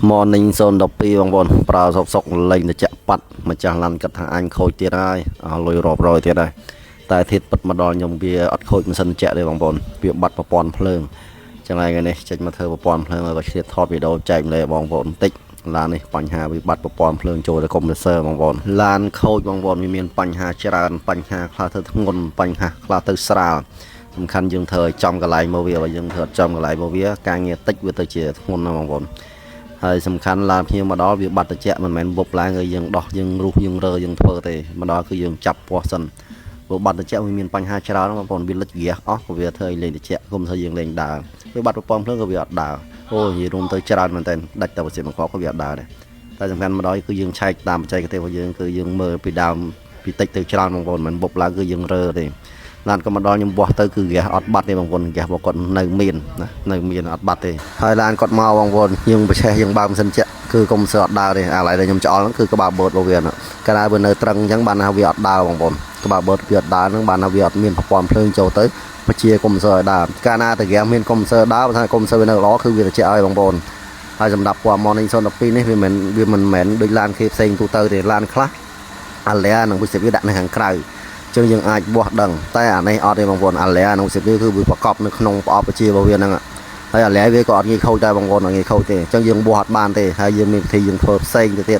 Morning zone 12បងប្អូនប្រើសុកលេងទៅចាក់ប៉ាត់ម្ចាស់ឡានគិតថាអញខូចទៀតហើយលុយរាប់រយទៀតហើយតែធៀបពិតមកដល់ខ្ញុំវាអត់ខូចម៉ាស៊ីនចាក់ទេបងប្អូនវាបាត់ប្រព័ន្ធភ្លើងចឹងហើយថ្ងៃនេះចេញមកធ្វើប្រព័ន្ធភ្លើងហើយក៏ឆ្លៀតថតវីដេអូចែកម្លែបងប្អូនបន្តិចឡាននេះបញ្ហាវាបាត់ប្រព័ន្ធភ្លើងចូលទៅកុំព្យូទ័របងប្អូនឡានខូចបងប្អូនវាមានបញ្ហាច្រើនបញ្ហាខ្លះទៅធ្ងន់បញ្ហាខ្លះទៅស្រាលសំខាន់យើងធ្វើឲ្យចំកន្លែងមកវាបើយើងធ្វើអត់ចំកន្លែងមកវាការងារតិចវាទៅជាធ្ងន់ណាបងប្អូនហើយសំខាន់ឡានភ្ញៀវមកដល់វាបាត់ត្រជាក់មិនមែនវប់ឡើងឲ្យយើងដោះយើងរុះយើងរើយើងធ្វើទេមកដល់គឺយើងចាប់ពោះសិនព្រោះបាត់ត្រជាក់វាមានបញ្ហាច្រើនបងប្អូនវាលិចហ្គាសអស់ក៏វាធ្វើឲ្យលេងត្រជាក់គុំធ្វើយើងលេងដើរវាបាត់ប្រព័ន្ធភ្លើងក៏វាអត់ដើរអូនិយាយរួមទៅច្រើនមែនតើដាច់តែប្រសិទ្ធបង្កក៏វាអត់ដើរដែរតែសំខាន់មកដល់គឺយើងឆែកតាមបច្ចេកទេសរបស់យើងគឺយើងមើលពីដើមពីតិចទៅច្រើនបងប្អូនមិនវប់ឡើងគឺយើងរើទេឡានក៏មកដល់ខ្ញុំបោះទៅគឺហ្គាសអត់បាត់ទេបងប្អូនហ្គាសរបស់គាត់នៅមានណានៅមានអត់បាត់ទេហើយឡានគាត់មកបងប្អូនយើងប្រឆេះយើងបើកម៉ាស៊ីនចាក់គឺកុំសើអត់ដើរទេអាឡៃដែលខ្ញុំច្អល់ហ្នឹងគឺក្បាលបឺតរបស់វាណាកាលណាវានៅត្រឹងអញ្ចឹងបានថាវាអត់ដើរបងប្អូនក្បាលបឺតវាអត់ដើរហ្នឹងបានថាវាអត់មានប្រព័ន្ធភ្លើងចូលទៅបជាកុំសើឲ្យដើរកាលណាតែហ្គាសមានកុំសើដើរបើថាកុំសើវានៅល្អគឺវាត្រជាក់ឲ្យបងប្អូនហើយសម្រាប់ពណ៌ Morning Zone 12នេះវាមិនមែនដូចឡានគេផ្សេងទូទៅទេឡានខ្លះអាឡែនឹងវាសិវាដាក់នៅខាងក្រៅចឹងយើងអាចបោះដឹងតែអានេះអត់ទេបងប្អូនអាឡែក្នុងសិបវាគឺវាប្រកបនៅក្នុងប្រអប់បជារបស់វាហ្នឹងហើយអាឡែវាក៏អត់ងាយខូចដែរបងប្អូនអត់ងាយខូចទេចឹងយើងបោះអត់បានទេហើយយើងមានវិធីយើងធ្វើផ្សេងទៅទៀ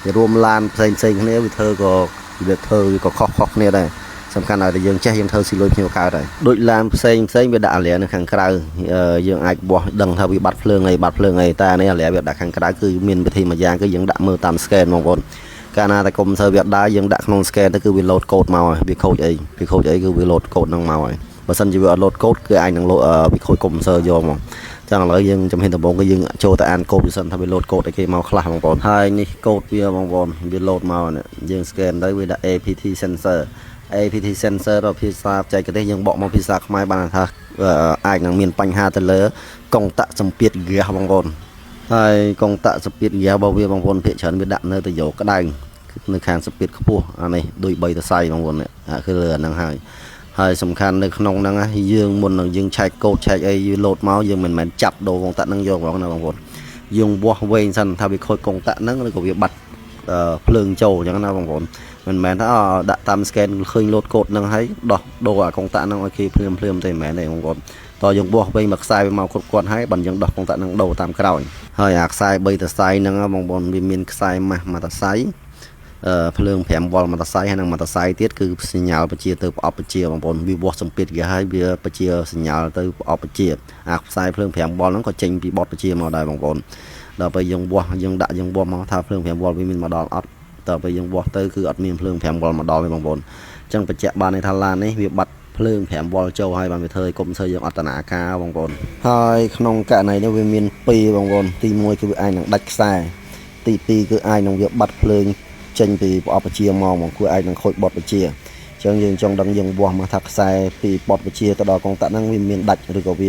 តវារួមឡានផ្សេងគ្នាវាធ្វើក៏វាក៏ខុសគ្នាដែរសំខាន់ឲ្យតែយើងចេះយើងធ្វើស៊ីលុយភ្ញៀវកើតហើយដូចឡានផ្សេងវាដាក់អាឡែនៅខាងក្រៅយើងអាចបោះដឹងថាវាបាត់ភ្លើងអីតែអានេះអាឡែវាដាក់ខាងក្រៅគឺមានវិធីមួយយ៉ាងគឺយើងដាក់មើលតាម scan បងប្អូនកាលណាតែកុំធ្វើវាដើរយើងដាក់ក្នុង scan ទៅគឺវា load code មកហើយវាខូចអីគឺវា load code ហ្នឹងមកហើយបើសិនជាវាអត់ load code គឺអាចនឹងវាខូចកុំព្យូទ័រយកមកចឹងឥឡូវយើងជំហានដំបូងគឺយើងចូលទៅអាន code វាសិនថាវា load code អីគេមកខ្លះបងប្អូនហើយនេះ code វាបងប្អូនវា load មកយើង scan ទៅវាដាក់ APT sensor ដល់ភាសាបច្ចេកទេសយើងបកមកភាសាខ្មែរបានថាអាចនឹងមានបញ្ហាទៅលើកុងតាក់សម្ពាធ gas បងប្អូនហើយកុងតាក់សម្ពាធ gas របស់វាបងប្អូនភាគច្រើនវាដាក់នៅទៅយកក្តៅនៅខាងសម្ពាធខ្ពស់អានេះដូច3តសៃបងប្អូនគឺលើអាហ្នឹងហើយសំខាន់នៅក្នុងហ្នឹងយើងមុននឹងយើងឆែកកូដឆែកអីយឺឡូតមកយើងមិនមែនចាប់ដូរកុងតាក់ហ្នឹងយកហ្មងណាបងប្អូនយើងវាស់វែងសិនថាវាខូចកុងតាក់ហ្នឹងឬក៏វាបាត់ភ្លើងចូលអញ្ចឹងណាបងប្អូនមិនមែនថាដាក់តាម scan ឃើញឡូតកូដហ្នឹងហើយដោះដូរអាកុងតាក់ហ្នឹងឲ្យគេភ្លាមទេមិនមែនទេបងប្អូនតើយើងវាស់វែងមកខ្សែវាមកគ្រប់គ្រាន់ហើយបើយើងដោះកុងតាក់ហ្នឹងដូរតាមក្រោយហើយអាខ្សែ3តសៃហ្នឹងបងប្អូនវាមានខ្សែម៉ាស់មួយតសៃភ្លើង5វ៉ុលមួយតសៃហើយនឹងមួយតសៃទៀតគឺសញ្ញាបជាទៅប្រអប់បជាបងប្អូនវាវាស់សម្ពាធគេហើយវាបជាសញ្ញាទៅប្រអប់បជាអាខ្សែភ្លើង5វ៉ុលហ្នឹងក៏ចេញពីបតបជាមកដែរបងប្អូនដល់ពេលយើងវាស់យើងដាក់យើងវាស់មកថាភ្លើង5វ៉ុលវាមានមកដល់អត់ដល់ពេលយើងវាស់ទៅគឺអត់មានភ្លើង5វ៉ុលមកដល់ទេបងប្អូនអញ្ចឹងបញ្ជាក់បានថាឡាននេះវាបាត់ភ្លើង5វ៉ុលចូលហើយបានវាធ្វើឲ្យកុំព្យូទ័រយើងអត្តនាការបងប្អូនហើយក្នុងករណីនេះវាមាន2បងប្អូនទី1គឺវាអាចនឹងដាច់ខ្សែទី2គឺអាចនឹងវាបាត់ភ្លើងចេញពីប្រអប់បជាមកគឺអាចនឹងខូចបតបជាអញ្ចឹងយើងចង់ដឹងយើងវាស់មកថាខ្សែពីបតបជាទៅដល់កុងតាក់ហ្នឹងវាមានដាច់ឬក៏វ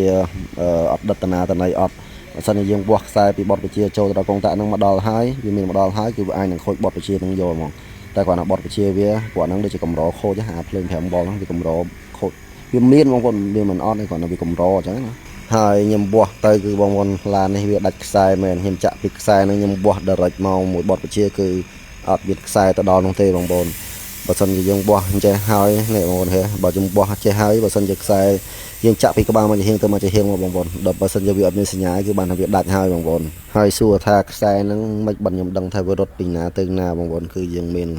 ាអត់ដិតនាតន័យអត់បើសិនជាយើងវាស់ខ្សែពីបតបជាចូលទៅដល់កុងតាក់ហ្នឹងមកដល់ហើយវាមានមកដល់ហើយគឺវាអាចនឹងខូចបតបជាហ្នឹងយកហ្មងតែគាត់ណាបតបជាវាគាត់ហ្នឹងដូចជាកម្រខូចអាភ្លើង5វ៉ុលហ្នឹងវាកម្រខូចវាមានបងប្អូនវាមិនអត់ទេគាត់ណាវាកម្រអញ្ចឹងណាហើយខ្ញុំវាស់ទៅគឺបងប្អូនឡាននេះវាដាច់ខ្សែមែនខ្ញុំចាក់ពីខ្សែហ្នឹងខ្ញុំវាស់ direct មកមួយបតបជាគឺអត់មានខ្សែទៅដល់នោះទេបងប្អូនបើសិនជាយើងបោះចេះហើយនេះបងប្អូនហេបើយើងបោះចេះហើយបើសិនជាខ្សែយើងចាក់ពីក្បាលមកជាហៀងទៅមកជាហៀងមកបងប្អូនដល់បើសិនជាវាអត់មានសញ្ញាគឺបានថាវាដាច់ហើយបងប្អូនហើយសួរថាខ្សែហ្នឹងមិនបានខ្ញុំដឹងថាវារត់ពីណាទៅណាបងប្អូនគឺយើងមា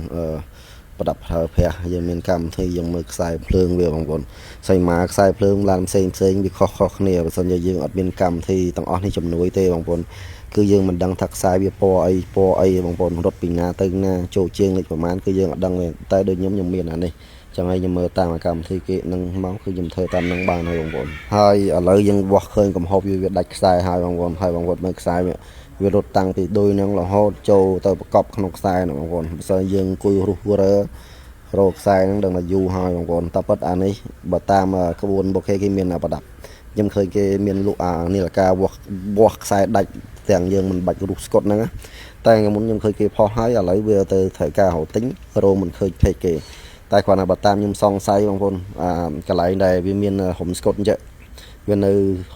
នប្រដាប់ប្រើប្រាស់យើងមានកម្មវិធីយើងមើលខ្សែភ្លើងវាបងប្អូនសៃម៉ាខ្សែភ្លើងឡានផ្សេងវាខុសគ្នាបើសិនជាយើងអត់មានកម្មវិធីទាំងអស់នេះជំនួយទេបងប្អូនគឺយើងមិនដឹងថាខ្សែវាពណ៌អីបងប្អូនរត់ពីណាទៅណាចូលជាងលេខប្រមាណគឺយើងអត់ដឹងទេតែដូចខ្ញុំមានអានេះចឹងហើយខ្ញុំមើលតាមកម្មវិធីគេនឹងមកគឺខ្ញុំធ្វើតាមនឹងបានហើយបងប្អូនហើយឥឡូវយើងវាស់ឃើញកំហុសវាដាច់ខ្សែហើយបងប្អូនហើយបងប្អូនមើលខ្សែវារត់តាំងពីដូចហ្នឹងរហូតចូលទៅប្រកបក្នុងខ្សែហ្នឹងបងប្អូនបើសិនយើងអង្គុយរុះរើរកខ្សែហ្នឹងដឹងថាយូរហើយបងប្អូនតែប៉ិតអានេះបើតាមក្បួនបុកគេមានប្រដាប់ខ្ញុំឃើញគេមានលក់នាឡិកាវាស់ខ្សែដាច់ទាំងយើងមិនបាច់រុះស្កុតហ្នឹងតែមុនខ្ញុំឃើញគេផុសហើយឥឡូវវាទៅត្រូវការរកទិញរោមិនឃើញ page គេតែគ្រាន់តែបើតាមខ្ញុំសង្ស័យបងប្អូនកន្លែងដែលវាមានហុំស្កុតអញ្ចឹងវាន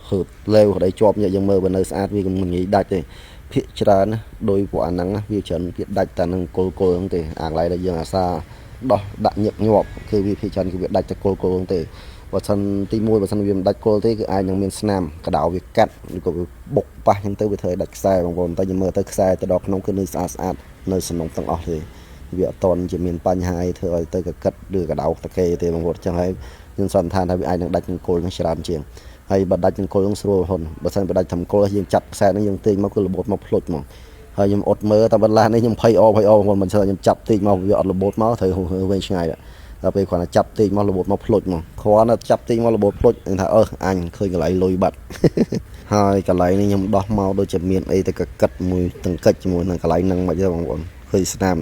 ៅហឺបលេវក្តីជាប់យើងមើលវានៅស្អាតវាមិនងាយដាច់ទេ ភាគច្រើនណាដោយពួកអាហ្នឹងណាវាច្រើនវាដាច់តែនឹងគល់ហ្នឹងទេអាកន្លែងដែលយើងអាសាដោះដាក់ញឹកញាប់គឺវាភាគច្រើនគឺវាដាច់តែគល់ហ្នឹងទេបើសិនទី1បើសិនវាមិនដាច់គល់ទេគឺអាចនឹងមានស្នាមកដៅវាកាត់ឬក៏វាបុកប៉ះអញ្ចឹងទៅវាធ្វើឲ្យដាច់ខ្សែបងប្អូនតែយើងមើលទៅខ្សែទៅដល់ក្នុងគឺនៅស្អាតនៅសំណុំទាំងអស់ទេវាអត់តន់ជាមានបញ្ហាអីធ្វើឲ្យទៅកកិតឬកដៅតកេទេបងប្អូនអញ្ចឹងហើយយើងសន្និដ្ឋានថាវាអាចនឹងដាច់នឹងគល់នឹងច្រើនជាងហើយបើដាច់នឹងគល់នឹងស្រួលហ៊ុនបើសិនបើដាច់ត្រឹមគល់យើងចាប់ខ្សែនឹងយើងទាញមកគឺរបូតមកភ្លុចហ្មងហើយខ្ញុំអត់មើលតែបន្លាស់នេះខ្ញុំភ័យអបងប្អូនមិនស្គាល់ខ្ញុំចាប់ទាញមកវាអត់របូតមកត្រូវវែងឆ្ងាយដល់ពេលគ្រាន់តែចាប់ទាញមករបូតមកភ្លុចហ្មងគ្រាន់តែចាប់ទាញមករបូតភ្លុចថាអញឃើញកន្លែងលុយបាត់ហើយកន្លែងនេះខ្ញុំដោះមកដូចជាមានអីទៅកកិតមួយទាំងកិច្ចជាមួយនឹងកន្លែងហ្នឹងមកទេបងប្អូនឃើញស្នាម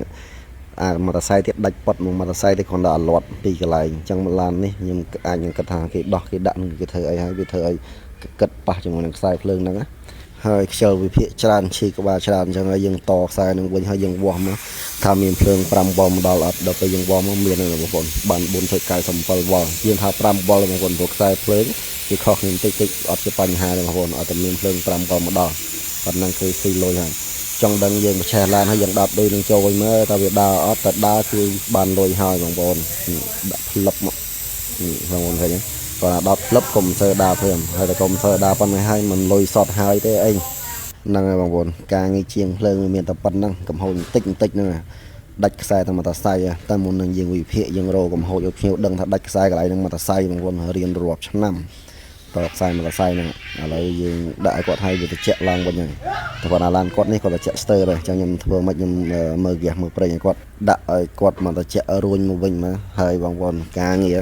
អាម៉ាតាស័យទៀតដាច់ប៉ុតមកម៉ាតាស័យទៀតគ្រាន់តែអាលាត់ពីកន្លែងអញ្ចឹងឡាននេះខ្ញុំអាចនឹងគិតថាគេដោះគេដាក់នឹងគេធ្វើអីហើយវាធ្វើឲ្យកកិតប៉ះជាមួយនឹងខ្សែភ្លើងហ្នឹងណាហើយខ្យល់វិភាគច្រើនឈីក្បាលច្រើនអញ្ចឹងហើយយើងតខ្សែនឹងវិញហើយយើងវាស់មកថាមានភ្លើង5វ៉ុលមកដល់អត់ដល់ពេលយើងវាស់មកមានហ្នឹងបងប្អូនបាន4.97វ៉ុលយើងថា5វ៉ុលបងប្អូនព្រោះខ្សែភ្លើងវាខុសគ្នាតិចអត់ជាបញ្ហាទេបងប្អូនអត់តែមានភ្លើង5វ៉ុលមកដល់ប៉ុណ្ណឹងគឺស៊ីលុយហើយចង់ដឹងយើងបឆេះឡានហើយយើងដាប់ដូចនឹងចូលវិញមើលតើវាដើរអត់តែដើរគឺបានលុយហើយបងប្អូនដាក់ផ្លឹបមកបងប្អូនឃើញទេគាត់ដល់ផ្លឹបកុំសើដើរព្រមហើយតែកុំសើដើរប៉ុណ្ណេះហើយមិនលុយសតហើយទេអីហ្នឹងហើយបងប្អូនការងារជាងភ្លើងមានតែប៉ុណ្ណឹងកំហូចបន្តិចហ្នឹងដាច់ខ្សែតែម៉ាតាស័យតែមុននឹងយើងវិភាគយើងរកកំហូចឲ្យភ្ញៀវដឹងថាដាច់ខ្សែកន្លែងហ្នឹងម៉ាតាស័យបងប្អូនរៀនរាប់ឆ្នាំតខ្សែម៉ាតាស័យហ្នឹងឥឡូវយើងដាក់ឲ្យគាត់ឲ្យវាត្រជាក់ឡើងវិញហើយតែគាត់អាឡានគាត់នេះគាត់ត្រជាក់ស្ទើរហើយចឹងខ្ញុំធ្វើមិនខ្ញុំមើលហ្គាសមើលប្រេងឲ្យគាត់ដាក់ឲ្យគាត់មកត្រជាក់រួញមកវិញមកហើយបងប្អូនការងារ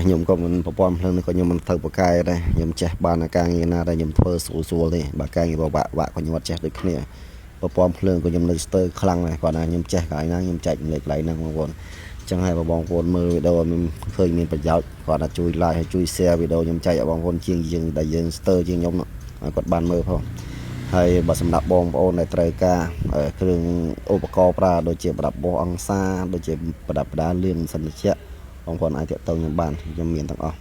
ខ្ញុំក៏មិនប្រព័ន្ធភ្លើងនេះក៏ខ្ញុំមិនទៅប្រកែដែរខ្ញុំចេះបានការងារណាដែលខ្ញុំធ្វើស្រួលទេបើការងារពិបាកក៏ខ្ញុំអត់ចេះដូចគ្នាប្រព័ន្ធភ្លើងក៏ខ្ញុំនៅស្ទើរខ្លាំងដែរគាត់ថាខ្ញុំចេះកន្លែងណាខ្ញុំចែកលេខកន្លែងហ្នឹងបងប្អូនអញ្ចឹងហើយបងប្អូនមើលវីដេអូខ្ញុំឃើញមានប្រយោជន៍គាត់ថាជួយ like ហើយជួយ share វីដេអូខ្ញុំចែកឲ្យបងប្អូនជាងយើងដែលយើងស្ទើរជាងខ្ញុំឲ្យគាត់បានមើលផងហើយបើសម្រាប់បងប្អូនដែលត្រូវការគ្រឿងឧបករណ៍ប្រើដូចជាប្រដាប់បោះអង្សាដូចជាប្រដាប់ផ្ដាលឿនសិនតិចបងប្អូនអាចទាក់ទងខ្ញុំបានខ្ញុំមានទាំងអស់